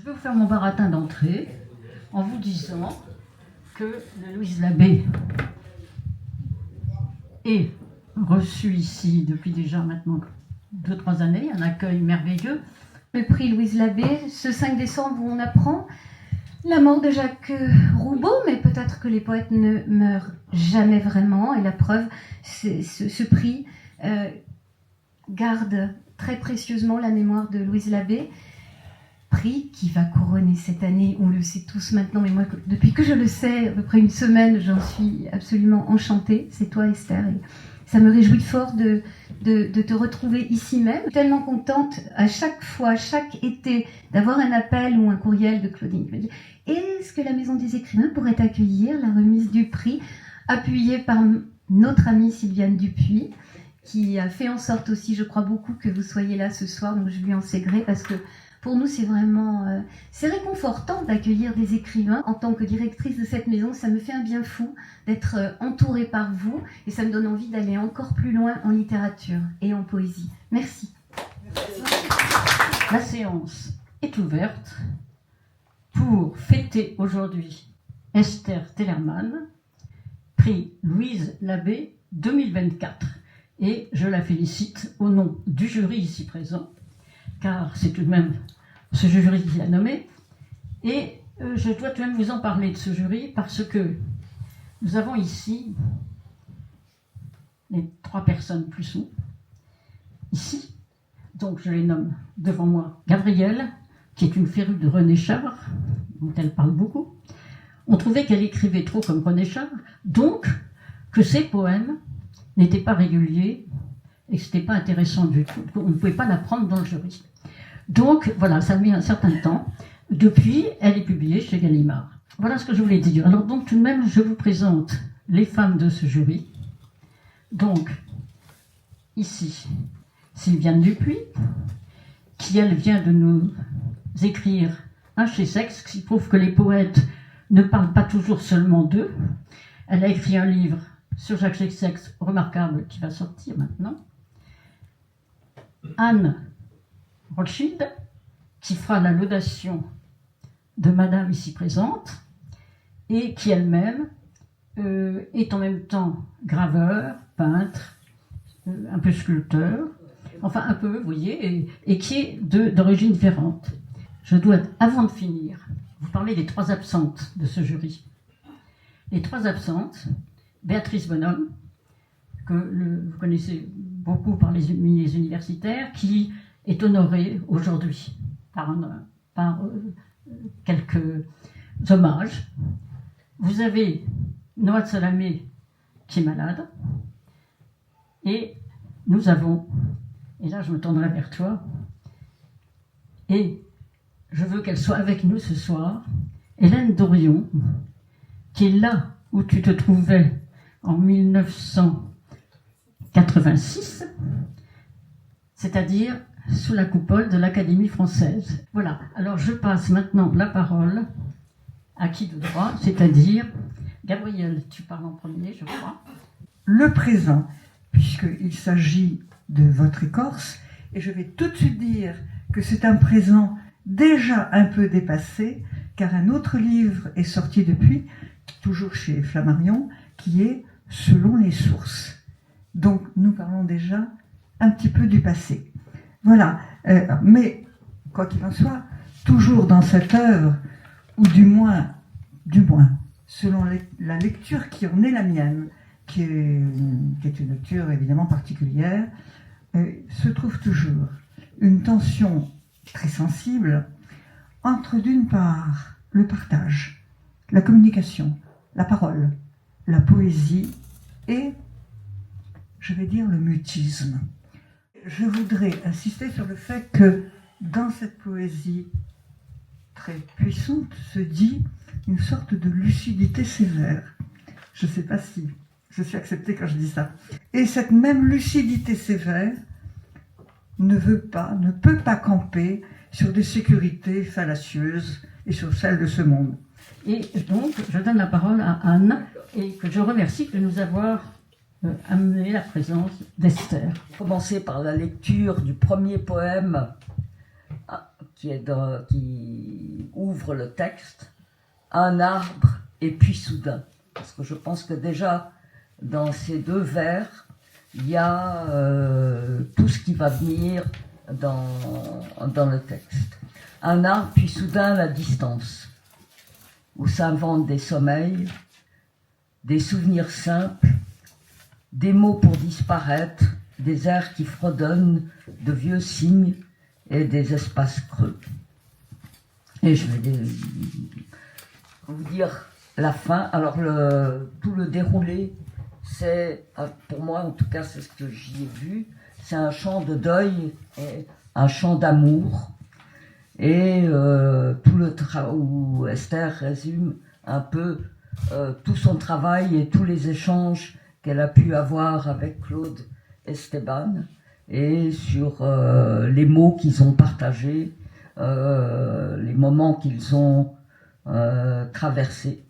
Je vais vous faire mon baratin d'entrée en vous disant que Louise Labbé est reçue ici depuis déjà maintenant 2-3 années, un accueil merveilleux. Le prix Louise Labbé, ce 5 décembre où on apprend la mort de Jacques Roubaud, mais peut-être que les poètes ne meurent jamais vraiment, et la preuve, ce prix garde très précieusement la mémoire de Louise Labbé, prix qui va couronner cette année, on le sait tous maintenant, mais moi, depuis que je le sais, à peu près une semaine, j'en suis absolument enchantée, c'est toi Esther, et ça me réjouit fort de te retrouver ici même, tellement contente à chaque fois, chaque été, d'avoir un appel ou un courriel de Claudine qui me dit « Est-ce que la Maison des Écrivains pourrait accueillir la remise du prix ?» appuyée par notre amie Sylviane Dupuis, qui a fait en sorte aussi, je crois beaucoup, que vous soyez là ce soir, donc je lui en sais gré, parce que pour nous, c'est vraiment c'est réconfortant d'accueillir des écrivains. En tant que directrice de cette maison, ça me fait un bien fou d'être entourée par vous, et ça me donne envie d'aller encore plus loin en littérature et en poésie. Merci. La séance est ouverte pour fêter aujourd'hui Esther Tellerman, prix Louise Labbé 2024. Et je la félicite au nom du jury ici présent, car c'est tout de même ce jury qui l'a nommé. Et je dois tout de même vous en parler de ce jury, parce que nous avons ici les 3 personnes plus nous, ici. Donc je les nomme devant moi Gabrielle, qui est une férue de René Char, dont elle parle beaucoup. On trouvait qu'elle écrivait trop comme René Char, donc que ses poèmes n'étaient pas réguliers et que ce n'était pas intéressant du tout. On ne pouvait pas la prendre dans le jury. Donc voilà, ça a mis un certain temps. Depuis, elle est publiée chez Gallimard. Voilà ce que je voulais dire. Alors donc tout de même, je vous présente les femmes de ce jury. Donc, ici, Sylviane Dupuis, qui elle vient de nous écrire un chez Sexe, qui prouve que les poètes ne parlent pas toujours seulement d'eux. Elle a écrit un livre sur Jacques Chessex remarquable qui va sortir maintenant. Anne Rothschild, qui fera la laudation de Madame ici présente, et qui elle-même est en même temps graveur, peintre, un peu sculpteur, enfin un peu, vous voyez, et qui est d'origine différente. Je dois, avant de finir, vous parler des 3 absentes de ce jury. Les 3 absentes, Béatrice Bonhomme, que vous connaissez beaucoup par les universitaires, qui est honorée aujourd'hui par quelques hommages. Vous avez Noa de Salamé, qui est malade, et nous avons, et là je me tournerai vers toi, et je veux qu'elle soit avec nous ce soir, Hélène Dorion, qui est là où tu te trouvais en 1986, c'est-à-dire sous la coupole de l'Académie française. Voilà, alors je passe maintenant la parole à qui de droit, c'est-à-dire Gabrielle, tu parles en premier, je crois. Le présent, puisqu'il s'agit de votre écorce, et je vais tout de suite dire que c'est un présent déjà un peu dépassé, car un autre livre est sorti depuis, toujours chez Flammarion, qui est Selon les sources. Donc nous parlons déjà un petit peu du passé. Voilà, mais quoi qu'il en soit, toujours dans cette œuvre, ou du moins, selon la lecture qui en est la mienne, qui est une lecture évidemment particulière, se trouve toujours une tension très sensible entre d'une part le partage, la communication, la parole, la poésie et, je vais dire, le mutisme. Je voudrais insister sur le fait que dans cette poésie très puissante se dit une sorte de lucidité sévère. Je ne sais pas si je suis acceptée quand je dis ça. Et cette même lucidité sévère ne peut pas camper sur des sécurités fallacieuses et sur celles de ce monde. Et donc, je donne la parole à Anne, et que je remercie de nous avoir amené la présence d'Esther. Commencer par la lecture du premier poème qui ouvre le texte, un arbre et puis soudain. Parce que je pense que déjà, dans ces deux vers, il y a tout ce qui va venir dans le texte. Un arbre, puis soudain la distance, où s'inventent des sommeils, des souvenirs simples, des mots pour disparaître, des airs qui fredonnent, de vieux signes et des espaces creux. Et je vais vous dire la fin. Alors tout le déroulé, c'est, pour moi en tout cas c'est ce que j'y ai vu, c'est un chant de deuil et un chant d'amour. Et tout le travail où Esther résume un peu tout son travail et tous les échanges qu'elle a pu avoir avec Claude Esteban et sur les mots qu'ils ont partagés, les moments qu'ils ont traversés.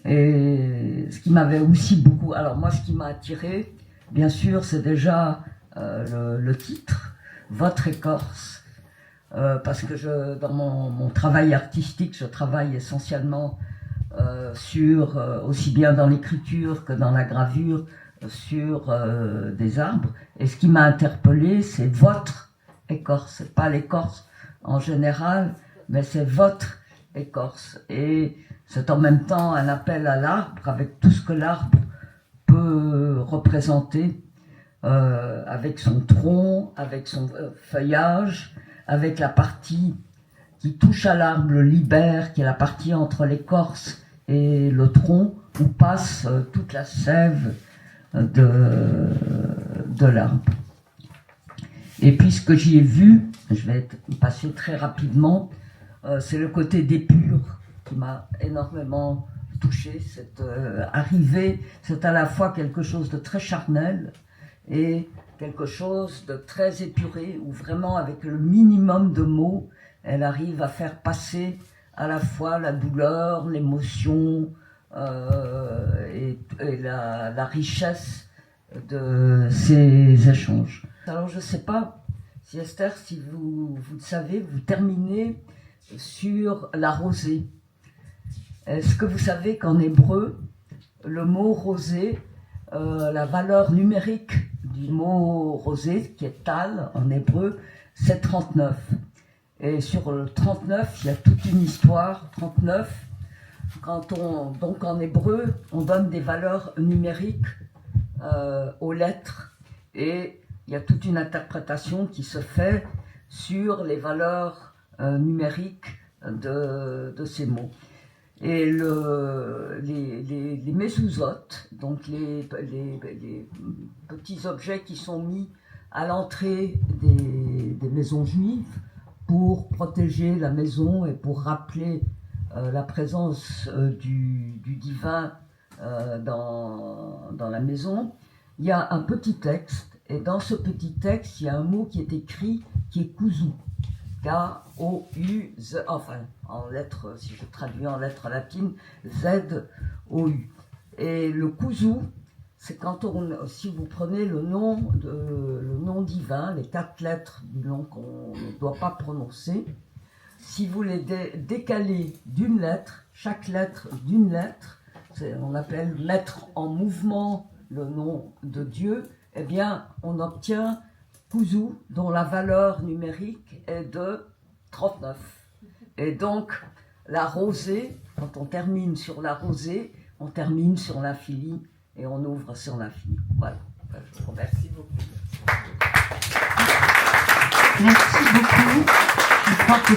Et ce qui m'avait aussi beaucoup... Alors moi, ce qui m'a attiré, bien sûr, c'est déjà le titre, « Votre écorce ». Parce que dans mon travail artistique, je travaille essentiellement sur, aussi bien dans l'écriture que dans la gravure, sur des arbres. Et ce qui m'a interpellé, c'est votre écorce. C'est pas l'écorce en général, mais c'est votre écorce. Et c'est en même temps un appel à l'arbre, avec tout ce que l'arbre peut représenter, avec son tronc, avec son feuillage, avec la partie qui touche à l'arbre, le libère, qui est la partie entre l'écorce et le tronc, où passe toute la sève de l'arbre. Et puis ce que j'y ai vu, je vais passer très rapidement, c'est le côté d'épure qui m'a énormément touché. Cette arrivée, c'est à la fois quelque chose de très charnel et quelque chose de très épuré, où vraiment avec le minimum de mots, elle arrive à faire passer à la fois la douleur, l'émotion et la richesse de ces échanges. Alors je ne sais pas si Esther, si vous le savez, vous terminez sur la rosée. Est-ce que vous savez qu'en hébreu, le mot rosée, la valeur numérique du mot rosé, qui est tal en hébreu, c'est 39. Et sur le 39, il y a toute une histoire. 39, donc en hébreu, on donne des valeurs numériques aux lettres. Et il y a toute une interprétation qui se fait sur les valeurs numériques de ces mots. Et les mezuzot, donc les petits objets qui sont mis à l'entrée des maisons juives pour protéger la maison et pour rappeler la présence du divin dans la maison, il y a un petit texte, et dans ce petit texte, il y a un mot qui est écrit, qui est kuzu. K-O-U-Z, enfin, en lettres, si je traduis en lettres latines, Z-O-U. Et le kuzu, c'est quand si vous prenez le nom divin, les 4 lettres du nom qu'on ne doit pas prononcer, si vous les décalez d'une lettre, chaque lettre d'une lettre, on appelle mettre en mouvement le nom de Dieu, eh bien, on obtient kuzu, dont la valeur numérique est de 39. Et donc, la rosée, quand on termine sur la rosée, on termine sur l'infini et on ouvre sur l'infini. Voilà. Je vous remercie beaucoup. Merci beaucoup. Je crois que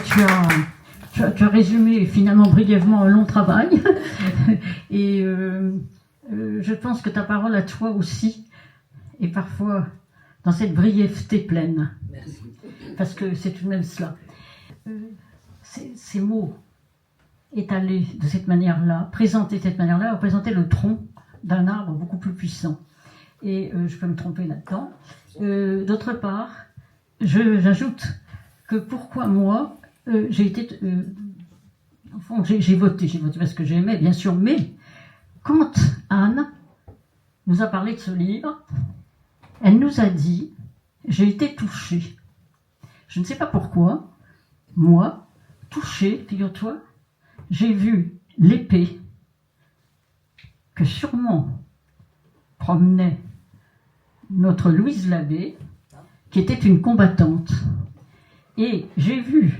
tu as résumé finalement brièvement un long travail. Et je pense que ta parole à toi aussi est parfois dans cette brièveté pleine. Merci. Parce que c'est tout de même cela. Ces mots étalés de cette manière-là, présentés de cette manière-là, représentaient le tronc d'un arbre beaucoup plus puissant. Et je peux me tromper là-dedans. D'autre part, j'ajoute que pourquoi moi, j'ai voté parce que j'aimais, bien sûr, mais quand Anne nous a parlé de ce livre, elle nous a dit « j'ai été touchée ». Je ne sais pas pourquoi, moi, touché, figure-toi, j'ai vu l'épée que sûrement promenait notre Louise Labbé, qui était une combattante. Et j'ai vu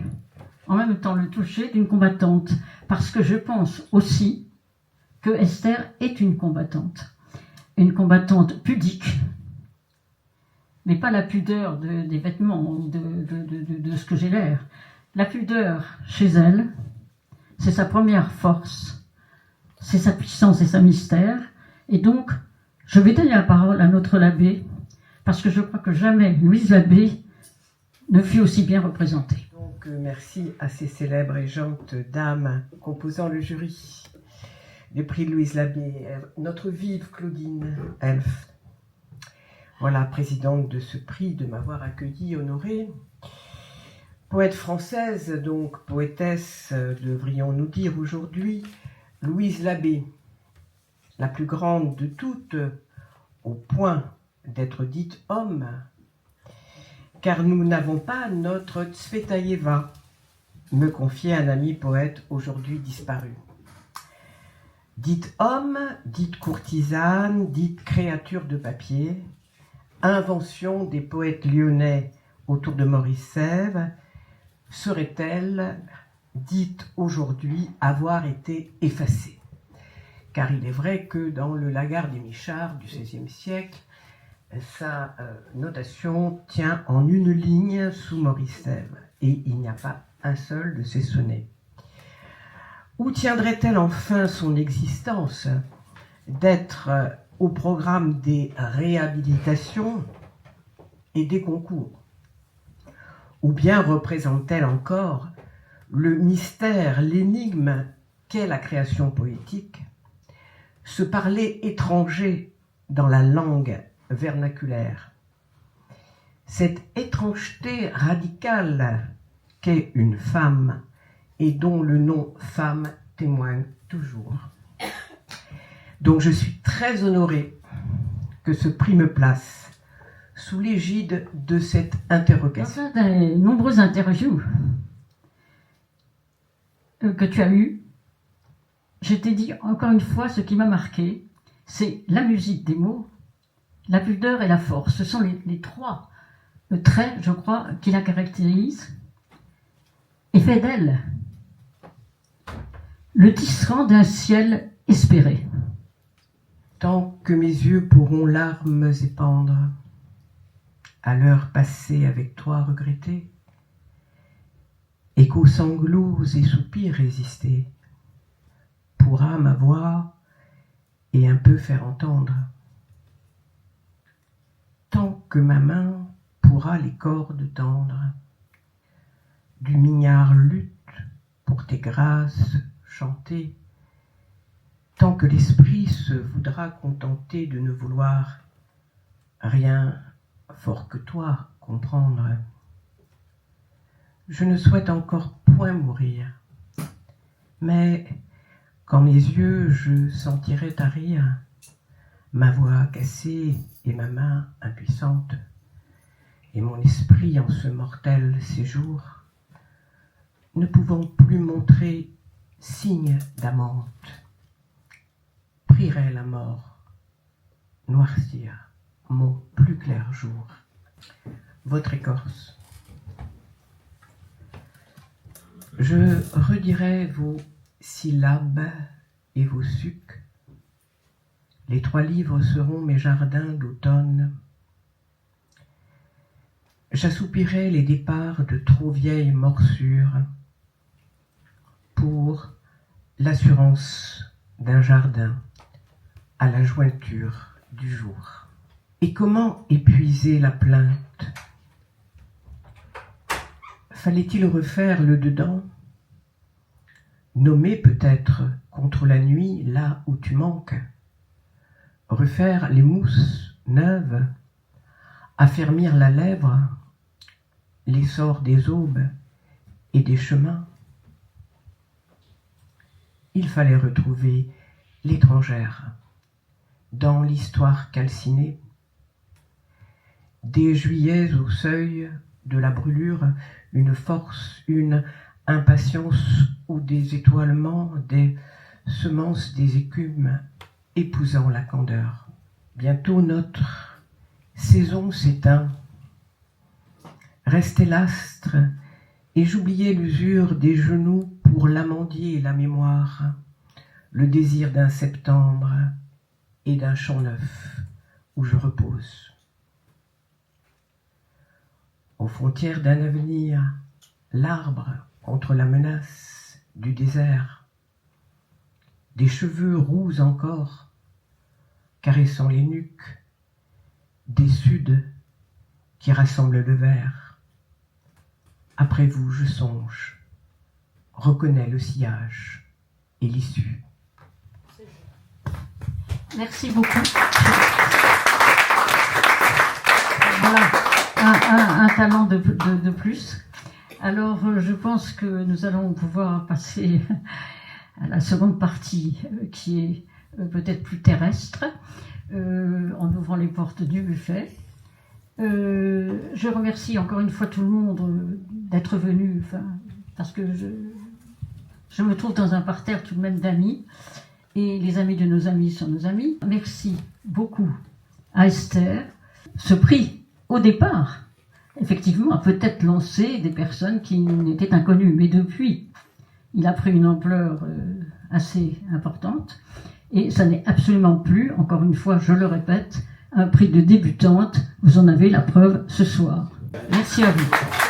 en même temps le toucher d'une combattante, parce que je pense aussi que Esther est une combattante pudique, mais pas la pudeur des vêtements, de ce que j'ai l'air. La pudeur chez elle, c'est sa première force, c'est sa puissance et sa mystère. Et donc, je vais donner la parole à notre Labbé, parce que je crois que jamais Louise Labbé ne fut aussi bien représentée. Donc, merci à ces célèbres et gentes dames composant le jury du prix Louise Labbé, notre vive Claudine Elf. Voilà, présidente de ce prix, de m'avoir accueillie, honorée. Poète française, donc poétesse, devrions-nous dire aujourd'hui, Louise Labbé, la plus grande de toutes, au point d'être dite homme, car nous n'avons pas notre Tsvetaïeva, me confiait un ami poète aujourd'hui disparu. Dite homme, dite courtisane, dite créature de papier, invention des poètes lyonnais autour de Maurice Sèvres, serait-elle dite aujourd'hui avoir été effacée? Car il est vrai que dans le Lagarde et Michard du XVIe siècle, sa notation tient en une ligne sous Maurice Sèvres, et il n'y a pas un seul de ses sonnets. Où tiendrait-elle enfin son existence d'être au programme des réhabilitations et des concours? Ou bien représente-t-elle encore le mystère, l'énigme qu'est la création poétique, ce parler étranger dans la langue vernaculaire, cette étrangeté radicale qu'est une femme et dont le nom femme témoigne toujours. Donc je suis très honorée que ce prix me place sous l'égide de cette interrogation. Dans des nombreuses interviews que tu as eues, je t'ai dit encore une fois ce qui m'a marqué, c'est la musique des mots, la pudeur et la force. Ce sont les trois traits, je crois, qui la caractérisent et fait d'elle le tisserand d'un ciel espéré. Tant que mes yeux pourront larmes épandre, à l'heure passée avec toi regrettée, et qu'aux sanglots et soupirs résister, pourra ma voix et un peu faire entendre. Tant que ma main pourra les cordes tendre, du mignard lutte pour tes grâces chanter, tant que l'esprit se voudra contenter de ne vouloir rien fort que toi comprendre. Je ne souhaite encore point mourir, mais quand mes yeux je sentirai tarir, ma voix cassée et ma main impuissante, et mon esprit en ce mortel séjour, ne pouvant plus montrer signe d'amante, prierai la mort, noircir mon plus clair jour. Votre écorce. Je redirai vos syllabes et vos sucs. Les 3 livres seront mes jardins d'automne. J'assoupirai les départs de trop vieilles morsures pour l'assurance d'un jardin à la jointure du jour. Et comment épuiser la plainte? Fallait-il refaire le dedans? Nommer peut-être contre la nuit là où tu manques? Refaire les mousses neuves? Affermir la lèvre? L'essor des aubes et des chemins? Il fallait retrouver l'étrangère dans l'histoire calcinée, des juillets au seuil de la brûlure, une force, une impatience ou des étoilements, des semences, des écumes épousant la candeur. Bientôt notre saison s'éteint. Restait l'astre, et j'oubliais l'usure des genoux pour l'amandier et la mémoire, le désir d'un septembre et d'un champ neuf où je repose. Aux frontières d'un avenir, l'arbre contre la menace du désert, des cheveux roux encore, caressant les nuques, des suds qui rassemblent le vert. Après vous, je songe, reconnais le sillage et l'issue. Merci beaucoup. Voilà, un talent de plus. Alors, je pense que nous allons pouvoir passer à la seconde partie, qui est peut-être plus terrestre, en ouvrant les portes du buffet. Je remercie encore une fois tout le monde d'être venu, parce que je me trouve dans un parterre tout de même d'amis, et les amis de nos amis sont nos amis. Merci beaucoup à Esther. Ce prix, au départ, effectivement, a peut-être lancé des personnes qui n'étaient inconnues, mais depuis, il a pris une ampleur assez importante, et ça n'est absolument plus, encore une fois, je le répète, un prix de débutante. Vous en avez la preuve ce soir. Merci à vous.